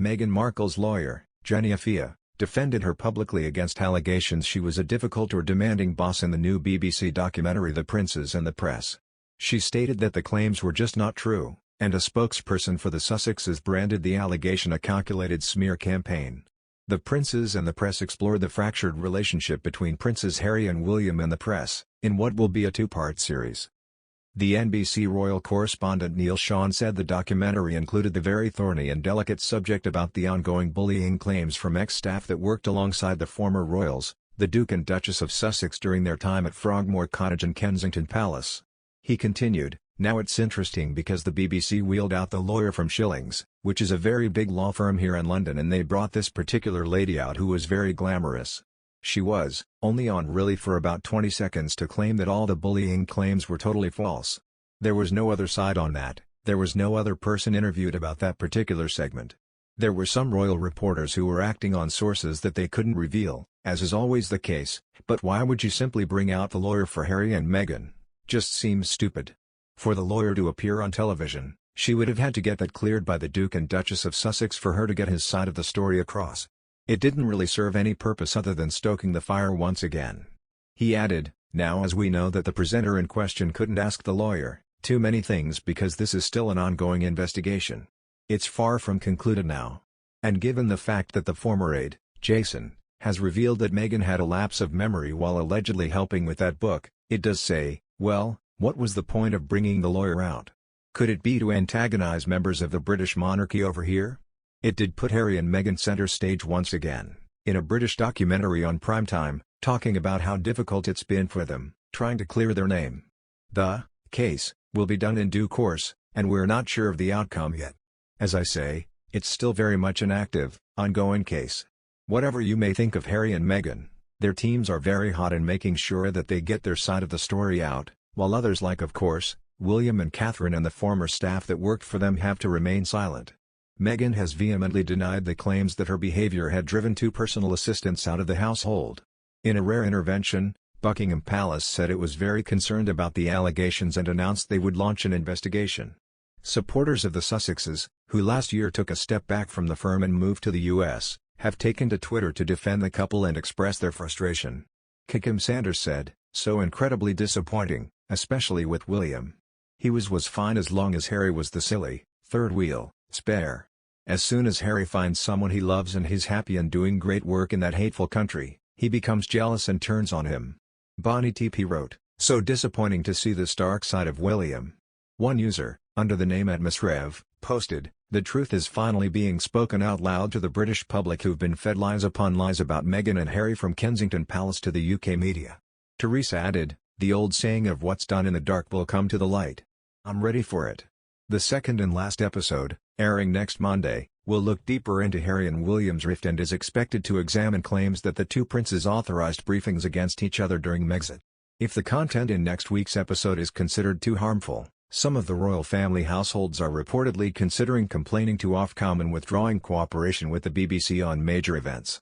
Meghan Markle's lawyer, Jenny Afia, defended her publicly against allegations she was a difficult or demanding boss in the new BBC documentary The Princes and the Press. She stated that the claims were just not true, and a spokesperson for the Sussexes branded the allegation a calculated smear campaign. The Princes and the Press explored the fractured relationship between Princes Harry and William and the press, in what will be a two-part series. The NBC royal correspondent Neil Sean said the documentary included the very thorny and delicate subject about the ongoing bullying claims from ex-staff that worked alongside the former royals, the Duke and Duchess of Sussex during their time at Frogmore Cottage and Kensington Palace. He continued, "Now it's interesting because the BBC wheeled out the lawyer from Shillings, which is a very big law firm here in London, and they brought this particular lady out who was very glamorous. She was only on really for about 20 seconds to claim that all the bullying claims were totally false. There was no other side on that, there was no other person interviewed about that particular segment. There were some royal reporters who were acting on sources that they couldn't reveal, as is always the case, but why would you simply bring out the lawyer for Harry and Meghan? Just seems stupid. For the lawyer to appear on television, she would have had to get that cleared by the Duke and Duchess of Sussex for her to get his side of the story across. It didn't really serve any purpose other than stoking the fire once again." He added, "Now as we know that the presenter in question couldn't ask the lawyer too many things because this is still an ongoing investigation. It's far from concluded now. And given the fact that the former aide, Jason, has revealed that Meghan had a lapse of memory while allegedly helping with that book, it does say, well, what was the point of bringing the lawyer out? Could it be to antagonize members of the British monarchy over here?" It did put Harry and Meghan center stage once again, in a British documentary on primetime, talking about how difficult it's been for them, trying to clear their name. The case will be done in due course, and we're not sure of the outcome yet. As I say, it's still very much an active, ongoing case. Whatever you may think of Harry and Meghan, their teams are very hot in making sure that they get their side of the story out, while others like of course, William and Catherine and the former staff that worked for them have to remain silent. Meghan has vehemently denied the claims that her behavior had driven two personal assistants out of the household. In a rare intervention, Buckingham Palace said it was very concerned about the allegations and announced they would launch an investigation. Supporters of the Sussexes, who last year took a step back from the firm and moved to the US, have taken to Twitter to defend the couple and express their frustration. Kim Sanders said, "So incredibly disappointing, especially with William. He was fine as long as Harry was the silly, third wheel, spare. As soon as Harry finds someone he loves and he's happy and doing great work in that hateful country, he becomes jealous and turns on him." Bonnie TP wrote, "So disappointing to see this dark side of William." One user, under the name @MissRev, posted, "The truth is finally being spoken out loud to the British public who've been fed lies upon lies about Meghan and Harry from Kensington Palace to the UK media." Teresa added, "The old saying of what's done in the dark will come to the light. I'm ready for it." The second and last episode, airing next Monday, will look deeper into Harry and William's rift and is expected to examine claims that the two princes authorized briefings against each other during Megxit. If the content in next week's episode is considered too harmful, some of the royal family households are reportedly considering complaining to Ofcom and withdrawing cooperation with the BBC on major events.